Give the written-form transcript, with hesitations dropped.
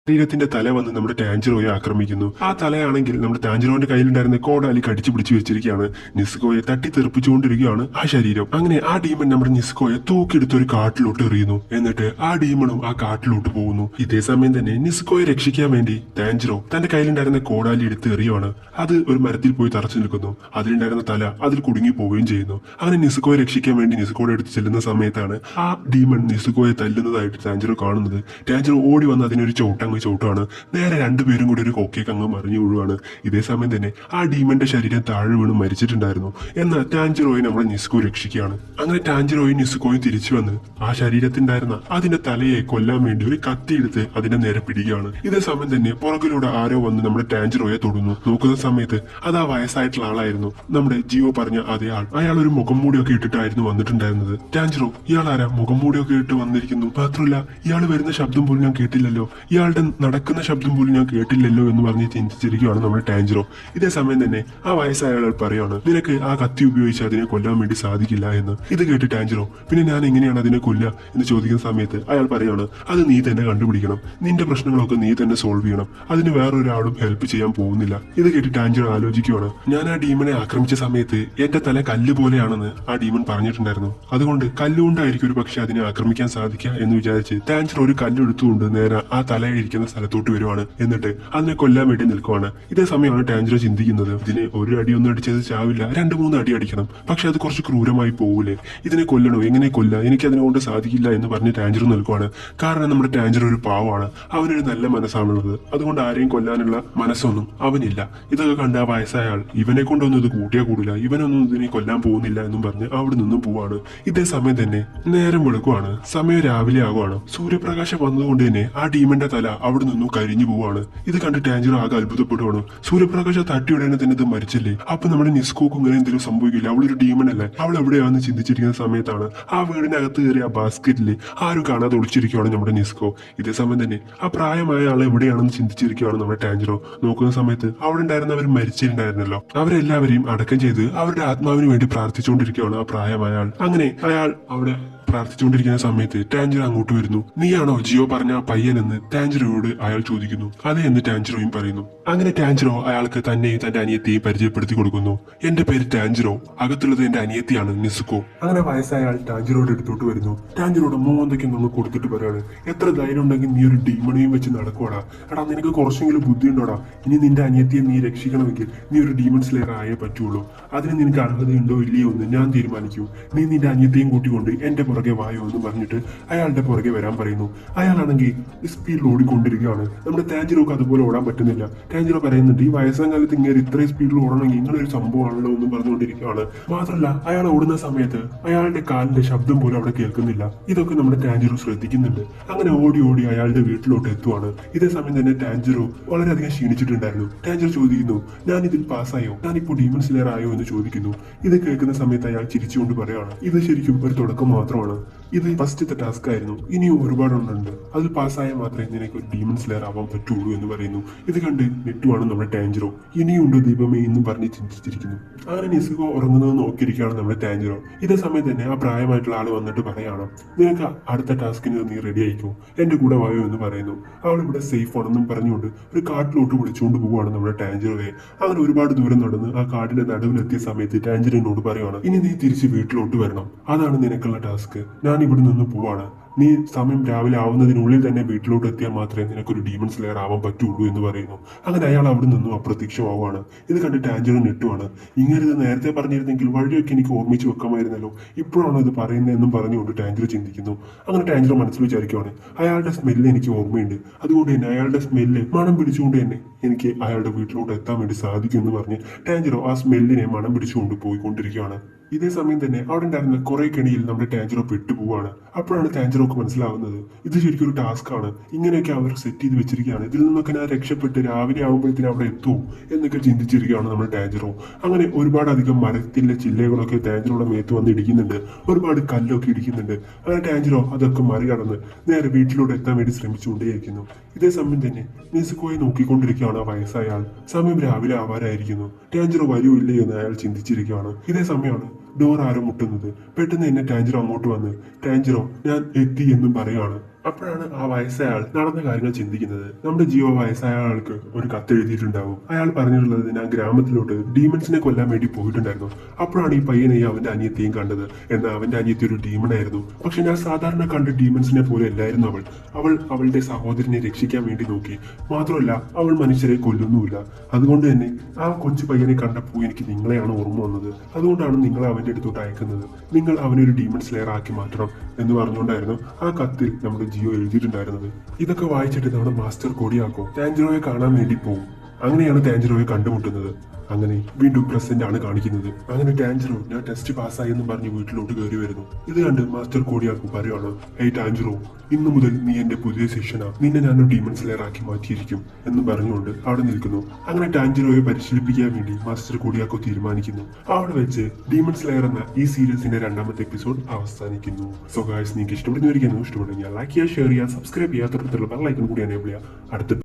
ശരീരത്തിന്റെ തല വന്ന് നമ്മുടെ ടാൻജിറോയെ ആക്രമിക്കുന്നു. ആ തലയാണെങ്കിൽ നമ്മുടെ ടാൻജിറോന്റെ കയ്യിലുണ്ടായിരുന്ന കോടാലി കടിച്ചു പിടിച്ചു വെച്ചിരിക്കുകയാണ്. നിസ്കോയെ തട്ടി തെറിപ്പിച്ചുകൊണ്ടിരിക്കുകയാണ് ആ ശരീരം. അങ്ങനെ ആ ഡീമൺ നമ്മുടെ നിസ്കോയെ തൂക്കിയെടുത്ത് ഒരു കാട്ടിലോട്ട് എറിയുന്നു. എന്നിട്ട് ആ ഡീമണും ആ കാട്ടിലോട്ട് പോകുന്നു. ഇതേ സമയം തന്നെ നിസ്കോയെ രക്ഷിക്കാൻ വേണ്ടി ടാൻജിറോ തന്റെ കയ്യിലുണ്ടായിരുന്ന കോടാലി എടുത്ത് എറിയുവാണ്. അത് ഒരു മരത്തിൽ പോയി തറച്ചു നിൽക്കുന്നു. അതിലുണ്ടായിരുന്ന തല അതിൽ കുടുങ്ങി പോവുകയും ചെയ്യുന്നു. അങ്ങനെ നിസ്കോയെ രക്ഷിക്കാൻ വേണ്ടി നിസ്കോയുടെ അടുത്ത് ചെല്ലുന്ന സമയത്താണ് ആ ഡീമൺ നിസ്കോയെ തല്ലുന്നതായിട്ട് ടാൻജിറോ കാണുന്നത്. ടാൻജിറോ ഓടി വന്ന് അതിനൊരു ചവിട്ടാണ്. നേരെ രണ്ടുപേരും കൂടി ഒരു കൊക്കേക്ക് അങ്ങ് മറിഞ്ഞു വീഴുവാണ്. ഇതേ സമയം തന്നെ ആ ഡീമന്റെ ശരീരം താഴെ വീണ് മരിച്ചിട്ടുണ്ടായിരുന്നു. എന്നാൽ ടാൻജിറോയെ നമ്മുടെ നിസ്കോ രക്ഷിക്കുകയാണ്. അങ്ങനെ ടാൻജിറോയും നിസ്കോയും തിരിച്ചു വന്ന് ആ ശരീരത്തിണ്ടായിരുന്ന അതിന്റെ തലയെ കൊല്ലാൻ വേണ്ടി ഒരു കത്തി എടുത്ത് അതിന്റെ നേരെ പിടിക്കുകയാണ്. ഇതേ സമയം തന്നെ പുറകിലൂടെ ആരോ വന്ന് നമ്മുടെ ടാൻജിറോയെ തൊടുന്നു. നോക്കുന്ന സമയത്ത് അത് ആ വയസ്സായിട്ടുള്ള ആളായിരുന്നു. നമ്മുടെ ജിയോ പറഞ്ഞ അതേ ആൾ. അയാൾ ഒരു മുഖം മൂടിയൊക്കെ ഇട്ടിട്ടായിരുന്നു വന്നിട്ടുണ്ടായിരുന്നത്. ടാൻജിറോ, ഇയാൾ ആരാ മുഖം മൂടിയൊക്കെ ഇട്ട് വന്നിരിക്കുന്നു? മാത്രമല്ല ഇയാൾ വരുന്ന ശബ്ദം പോലും ഞാൻ കേട്ടില്ലല്ലോ, ഇയാളുടെ നടക്കുന്ന ശബ്ദം പോലും ഞാൻ കേട്ടില്ലല്ലോ എന്ന് പറഞ്ഞ് ചിന്തിച്ചിരിക്കുകയാണ് നമ്മുടെ ടാൻജിറോ. ഇതേ സമയം തന്നെ ആ വയസ്സായ ആൾ പറയാണ്, നിനക്ക് ആ കത്തി ഉപയോഗിച്ച് അതിനെ കൊല്ലാൻ വേണ്ടി സാധിക്കില്ല എന്ന്. ഇത് കേട്ട് ടാൻജിറോ, പിന്നെ ഞാൻ എങ്ങനെയാണ് അതിനെ കൊല്ലുക എന്ന് ചോദിക്കുന്ന സമയത്ത് അയാൾ പറയാണ്, അത് നീ തന്നെ കണ്ടുപിടിക്കണം, നിന്റെ പ്രശ്നങ്ങളൊക്കെ നീ തന്നെ സോൾവ് ചെയ്യണം, അതിന് വേറൊരാളും ഹെൽപ്പ് ചെയ്യാൻ പോകുന്നില്ല. ഇത് കേട്ട് ടാൻജിറോ ആലോചിക്കുവാണ്, ഞാൻ ആ ഡീമനെ ആക്രമിച്ച സമയത്ത് എന്റെ തല കല്ല് പോലെയാണെന്ന് ആ ഡീമൺ പറഞ്ഞിട്ടുണ്ടായിരുന്നു. അതുകൊണ്ട് കല്ലുകൊണ്ടായിരിക്കും ഒരു പക്ഷെ അതിനെ ആക്രമിക്കാൻ സാധിക്കുക എന്ന് വിചാരിച്ച് ടാൻജിറോ ഒരു കല്ലെടുത്തുകൊണ്ട് നേരെ ആ തലയിരിക്കുന്ന സ്ഥലത്തോട്ട് വരുവാണ്. എന്നിട്ട് അതിനെ കൊല്ലാൻ വേണ്ടി നിൽക്കുവാണ്. ഇതേ സമയമാണ് ടാൻജിറോ ചിന്തിക്കുന്നത്, ഇതിനെ ഒരു അടിയൊന്നും അടിച്ചത് ചാവില്ല, 2-3 അടി അടിക്കണം, പക്ഷെ അത് കുറച്ച് ക്രൂരമായി പോകൂലേ, ഇതിനെ കൊല്ലണോ, എങ്ങനെ കൊല്ലാം, എനിക്ക് അതിനെക്കൊണ്ട് സാധിക്കില്ല എന്ന് പറഞ്ഞ് ടാൻജിറോ നിൽക്കുവാണ്. കാരണം നമ്മുടെ ടാൻജിറോ ഒരു പാവമാണ്, അവനൊരു നല്ല മനസ്സാണുള്ളത്, അതുകൊണ്ട് ആരെയും കൊല്ലാനുള്ള മനസ്സൊന്നും അവനില്ല. ഇതൊക്കെ കണ്ട ആ വയസ്സായ ആൾ, ഇവനെ കൊണ്ടൊന്നും ഇത് കൂട്ടിയാ കൂടില്ല, ഇവനൊന്നും ഇതിനെ കൊല്ലാൻ പോകുന്നില്ല എന്നും പറഞ്ഞ് അവിടെ നിന്നും പോവാണ്. ഇതേ സമയം തന്നെ നേരം വെളുക്കുവാണ്, സമയം രാവിലെ ആകുവാണ്. സൂര്യപ്രകാശം വന്നതുകൊണ്ട് തന്നെ ആ ഡീമന്റെ തല അവിടെ നിന്നും കരിഞ്ഞു പോവാണ്. ഇത് കണ്ട് ടാൻജിറോ ആകെ അത്ഭുതപ്പെടുവാണ്. സൂര്യപ്രകാശം തട്ടിയുടനെ തന്നെ ഇത് മരിച്ചില്ലേ, അപ്പൊ നമ്മുടെ നിസ്കോക്ക് ഇങ്ങനെ എന്തെങ്കിലും സംഭവിക്കില്ല, അവളൊരു ഡീമൺ അല്ലേ, അവൾ എവിടെയാണെന്ന് ചിന്തിച്ചിരിക്കുന്ന സമയത്താണ് ആ വീടിനകത്ത് കയറി ആ ബാസ്കറ്റില് ആരും കാണാതെ ഒളിച്ചിരിക്കുകയാണ് നമ്മുടെ നിസ്കോ. ഇതേ സമയം തന്നെ ആ പ്രായമായ ആൾ എവിടെയാണെന്ന് ചിന്തിച്ചിരിക്കുകയാണ് നമ്മുടെ ടാൻജിറോ. നോക്കുന്ന സമയത്ത് അവിടെ ഉണ്ടായിരുന്നവർ മരിച്ചിട്ടുണ്ടായിരുന്നല്ലോ, അവരെല്ലാവരെയും അടക്കം ചെയ്ത് അവരുടെ ആത്മാവിന് വേണ്ടി പ്രാർത്ഥിച്ചുകൊണ്ടിരിക്കുകയാണ് ആ പ്രായമായ ആൾ. അങ്ങനെ അയാൾ അവിടെ പ്രാർത്ഥിച്ചുകൊണ്ടിരിക്കുന്ന സമയത്ത് ടാൻജിറോ അങ്ങോട്ട് വരുന്നു. നീയാണോ ജിയോ പറഞ്ഞ പയ്യനെന്ന് ടാൻജിറോയോട് അയാൾ ചോദിക്കുന്നു. അതെ എന്ന് ടാൻജിറോയും പറയുന്നു. അങ്ങനെ ടാൻജിറോ അയാൾക്ക് തന്നെയും തന്റെ അനിയത്തിയെയും പരിചയപ്പെടുത്തി കൊടുക്കുന്നു. എന്റെ പേര് ടാൻജിറോ, അകത്തുള്ളത് എന്റെ അനിയത്തിയാണ് നിസ്കോ. അങ്ങനെ വയസ്സായ ആൾ ടാൻജിറോയുടെ അടുത്തോട്ട് വരുന്നു. ടാൻജിറോയുടെ മോന്തൊക്കെ നമ്മൾ കൊടുത്തിട്ട് പറയാണ്, എത്ര ധൈര്യം ഉണ്ടെങ്കിൽ നീ ഒരു ഡീമണെയും വെച്ച് നടക്കുവാടാ, എടാ നിനക്ക് കുറച്ചെങ്കിലും ബുദ്ധി ഉണ്ടോടാ, ഇനി നിന്റെ അനിയത്തിയെ നീ രക്ഷിക്കണമെങ്കിൽ നീ ഒരു ഡീമൺ സ്ലേയർ ആയേ പറ്റുള്ളൂ, അതിന് നിനക്ക് അർഹതയുണ്ടോ ഇല്ലയോ എന്ന് ഞാൻ തീരുമാനിക്കൂ, നീ നിന്റെ അനിയത്തെയും കൂട്ടിക്കൊണ്ട് എന്റെ പുറകെ വായോ എന്ന് പറഞ്ഞിട്ട് അയാളുടെ പുറകെ വരാൻ പറയുന്നു. അയാളാണെങ്കിൽ സ്പീഡിൽ ഓടിക്കൊണ്ടിരിക്കുകയാണ്. നമ്മുടെ ടാൻജിറോക്ക് അതുപോലെ ഓടാൻ പറ്റുന്നില്ല. ടാൻജിറോ പറയുന്നുണ്ട്, ഈ വയസ്സാം കാലത്ത് ഇങ്ങനെ ഇത്രയും സ്പീഡിൽ ഓടണമെങ്കിൽ ഇങ്ങനൊരു സംഭവമാണല്ലോ എന്നും പറഞ്ഞുകൊണ്ടിരിക്കുകയാണ്. മാത്രമല്ല അയാൾ ഓടുന്ന സമയത്ത് അയാളുടെ കാലിന്റെ ശബ്ദം പോലും അവിടെ കേൾക്കുന്നില്ല. ഇതൊക്കെ നമ്മുടെ ടാൻജിറോ ശ്രദ്ധിക്കുന്നുണ്ട്. അങ്ങനെ ഓടി ഓടി അയാളുടെ വീട്ടിലോട്ട് എത്തുവാണ്. ഇതേ സമയം തന്നെ ടാൻജിറോ വളരെയധികം ക്ഷീണിച്ചിട്ടുണ്ടായിരുന്നു. ടാൻജിറോ ചോദിക്കുന്നു, ഞാൻ ഇതിൽ പാസ്സായോ, ഞാനിപ്പോ ഡീമൺ സ്ലേയർ ആയോ എന്ന് ചോദിക്കുന്നു. ഇത് കേൾക്കുന്ന സമയത്ത് അയാൾ ചിരിച്ചുകൊണ്ട് പറയാണ്, ഇത് ശരിക്കും ഒരു തുടക്കം മാത്രമാണ്, ഇത് ഫസ്റ്റത്തെ ടാസ്ക് ആയിരുന്നു, ഇനിയും ഒരുപാടെണ്ണുണ്ട്, അതിൽ പാസ്സായാൽ മാത്രമേ നിനക്ക് ഒരു ഡീമൺ സ്ലേയർ ആവാൻ പറ്റുള്ളൂ എന്ന് പറയുന്നു. ഇത് കണ്ട് നെറ്റുവാണ് നമ്മുടെ ടാൻജിറോ. ഇനിയുണ്ടോ ദീപമേ എന്നും പറഞ്ഞ് ചിന്തിച്ചിരിക്കുന്നു. അങ്ങനെ നിസ്കോ ഉറങ്ങുന്നത് നോക്കിയിരിക്കുകയാണ് നമ്മുടെ ടാൻജിറോ. ഇതേ സമയത്ത് തന്നെ ആ പ്രായമായിട്ടുള്ള ആള് വന്നിട്ട് പറയാണ്, നിനക്ക് അടുത്ത ടാസ്കിന് നീ റെഡി ആയിക്കോ, എന്റെ കൂടെ വായോ എന്ന് പറയുന്നു. അവൾ ഇവിടെ സേഫ് ആണെന്നും പറഞ്ഞുകൊണ്ട് ഒരു കാട്ടിലോട്ട് വിളിച്ചുകൊണ്ട് പോവുകയാണ് നമ്മുടെ ടാൻജിറോയെ. അങ്ങനെ ഒരുപാട് ദൂരം നടന്ന് ആ കാടിന്റെ നടുവിലെത്തിയ സമയത്ത് ടാൻജിറോനോട് പറയുകയാണ്, ഇനി നീ തിരിച്ച് വീട്ടിലോട്ട് വരണം, അതാണ് നിനക്കുള്ള ടാസ്ക്, ഞാൻ ഇവിടെ നിന്ന് പോവാണ്, നീ സമയം രാവിലെ ആവുന്നതിനുള്ളിൽ തന്നെ വീട്ടിലോട്ട് എത്തിയാൽ മാത്രമേ നിനക്കൊരു ഡീമൺ സ്ലേയർ ആവാൻ പറ്റുള്ളൂ എന്ന് പറയുന്നു. അങ്ങനെ അയാൾ അവിടെ നിന്നും അപ്രത്യക്ഷമാവുകയാണ്. ഇത് കണ്ട് ടാൻജിറോ നെട്ടുവാണ്. ഇങ്ങനെ ഇത് നേരത്തെ പറഞ്ഞിരുന്നെങ്കിൽ വഴിയൊക്കെ എനിക്ക് ഓർമ്മിച്ച് വെക്കാമായിരുന്നല്ലോ, ഇപ്പോഴാണ് ഇത് പറയുന്നതെന്നും പറഞ്ഞുകൊണ്ട് ടാൻജിറോ ചിന്തിക്കുന്നു. അങ്ങനെ ടാൻജിറോ മനസ്സിൽ വിചാരിക്കുവാണ്, അയാളുടെ സ്മെല്ല് എനിക്ക് ഓർമ്മയുണ്ട്, അതുകൊണ്ട് തന്നെ അയാളുടെ സ്മെല്ല് മണം പിടിച്ചുകൊണ്ട് തന്നെ എനിക്ക് അയാളുടെ വീട്ടിലോട്ട് എത്താൻ വേണ്ടി സാധിക്കും എന്ന് പറഞ്ഞ് ടാൻജിറോ ആ സ്മെല്ലിനെ മണം പിടിച്ചുകൊണ്ട് പോയിക്കൊണ്ടിരിക്കുകയാണ്. ഇതേ സമയം തന്നെ അവിടെ ഉണ്ടായിരുന്ന കുറെ കെണിയിൽ നമ്മുടെ ടാൻജിറോ പെട്ടുപോവാണ്. അപ്പോഴാണ് ടാൻജിറോക്ക് മനസ്സിലാവുന്നത്, ഇത് ശരിക്കും ഒരു ടാസ്ക് ആണ്, ഇങ്ങനെയൊക്കെ അവർ സെറ്റ് ചെയ്ത് വെച്ചിരിക്കുകയാണ്, ഇതിൽ നിന്നൊക്കെ ഞാൻ രക്ഷപ്പെട്ട് രാവിലെ ആകുമ്പോഴത്തേനും അവിടെ എത്തുമോ എന്നൊക്കെ ചിന്തിച്ചിരിക്കുകയാണ് നമ്മുടെ ടാൻജിറോ. അങ്ങനെ ഒരുപാട് അധികം മരത്തിലെ ചില്ലകളൊക്കെ ടാൻജിറോയുടെ മേത്ത് വന്ന് ഇടിക്കുന്നുണ്ട്, ഒരുപാട് കല്ലൊക്കെ ഇടിക്കുന്നുണ്ട്. അങ്ങനെ ടാൻജിറോ അതൊക്കെ മറികടന്ന് നേരെ വീട്ടിലോട്ട് എത്താൻ വേണ്ടി ശ്രമിച്ചുകൊണ്ടേയിരിക്കുന്നു. ഇതേ സമയം തന്നെ നിസ്കോയെ നോക്കിക്കൊണ്ടിരിക്കുകയാണ് ആ വയസ്സായ ആൾ. സമയം രാവിലെ ആവാറായിരിക്കുന്നു. ടാൻജിറോ വരുമോ ഇല്ലയോ എന്ന് അയാൾ ചിന്തിച്ചിരിക്കുകയാണ്. ഇതേ സമയമാണ് ഡോർ ആരോ മുട്ടുന്നത്. പെട്ടെന്ന് തന്നെ ടാൻജിറോ അങ്ങോട്ട് വന്ന്, ടാൻജിറോ ഞാൻ എത്തി എന്നും പറയാണ്. അപ്പോഴാണ് ആ വയസ്സായ ആൾ നടന്ന കാര്യങ്ങൾ ചിന്തിക്കുന്നത്. നമ്മുടെ ജിയോ വയസ്സായ ആൾക്ക് ഒരു കത്ത് എഴുതിയിട്ടുണ്ടാവും. അയാൾ പറഞ്ഞിട്ടുള്ളത് ഞാൻ ഗ്രാമത്തിലോട്ട് ഡീമൺസിനെ കൊല്ലാൻ വേണ്ടി പോയിട്ടുണ്ടായിരുന്നു. അപ്പോഴാണ് ഈ പയ്യനെയും അവന്റെ അനിയത്തെയും കണ്ടത്. എന്നാൽ അവന്റെ അനിയത്തി ഒരു ഡീമൺ ആയിരുന്നു. പക്ഷെ ഞാൻ സാധാരണ കണ്ട ഡീമൺസിനെ പോലെ അല്ലായിരുന്നു അവൾ. അവൾ അവളുടെ സഹോദരനെ രക്ഷിക്കാൻ വേണ്ടി നോക്കി. മാത്രമല്ല അവൾ മനുഷ്യരെ കൊല്ലുന്നുമില്ല. അതുകൊണ്ട് തന്നെ ആ കൊച്ചു പയ്യനെ കണ്ടപ്പോൾ എനിക്ക് നിങ്ങളെയാണ് ഓർമ്മ വന്നത്. അതുകൊണ്ടാണ് നിങ്ങളെ അവന്റെ അടുത്തോട്ട് അയക്കുന്നത്. നിങ്ങൾ അവനൊരു ഡീമൺ സ്ലെയർ ആക്കി മാറ്റണം എന്ന് പറഞ്ഞുകൊണ്ടായിരുന്നു ആ കത്തിൽ നമ്മുടെ ജിയോ എഴുതിയിട്ടുണ്ടായിരുന്നത്. ഇതൊക്കെ വായിച്ചിട്ട് നമ്മുടെ മാസ്റ്റർ കോഡിയാക്കോ ടാൻജിറോയെ കാണാൻ വേണ്ടി പോകും. അങ്ങനെയാണ് ടാൻജിറോയെ കണ്ടുമുട്ടുന്നത്. അങ്ങനെ വീണ്ടും പ്രസന്റ് ആണ് കാണിക്കുന്നത്. അങ്ങനെ ടാൻജിറോ ഞാൻ ടെസ്റ്റ് പാസ്സായി എന്നും പറഞ്ഞ് വീട്ടിലോട്ട് കയറി വരുന്നു. ഇത് കണ്ട് മാസ്റ്റർ കോഡിയാക്കു പറയുകയാണ്, ഹേയ് ടാൻജിറോ, ഇന്നു മുതൽ നീ എന്റെ പുതിയ ശിഷ്യനാ. നിന്നെ ഞാനൊരു ഡീമൺ സ്ലെയർ ആക്കി മാറ്റിയിരിക്കും എന്ന് പറഞ്ഞുകൊണ്ട് അവിടെ നിൽക്കുന്നു. അങ്ങനെ ടാൻജിറോയെ പരിശീലിപ്പിക്കാൻ വേണ്ടി മാസ്റ്റർ കോഡിയാക്കോ തീരുമാനിക്കുന്നു. അവിടെ വെച്ച് ഡീമൺ സ്ലെയർ എന്ന ഈ സീരീസിന്റെ 2ാമത്തെ എപ്പിസോഡ് അവസാനിക്കുന്നു. സോ ഗായ്സ്, നിങ്ങൾക്ക് ഇഷ്ടപ്പെടുന്നവരിക്കുന്നു. ഇഷ്ടപ്പെടുന്നെങ്കിൽ ലൈക്ക് ചെയ്യുക, ഷെയർ ചെയ്യുക, സബ്സ്ക്രൈബ് ചെയ്യുക, തൊട്ടടുത്തുള്ള ബെൽ ഐക്കൺ കൂടി എനേബിൾ ചെയ്യുക. അടുത്ത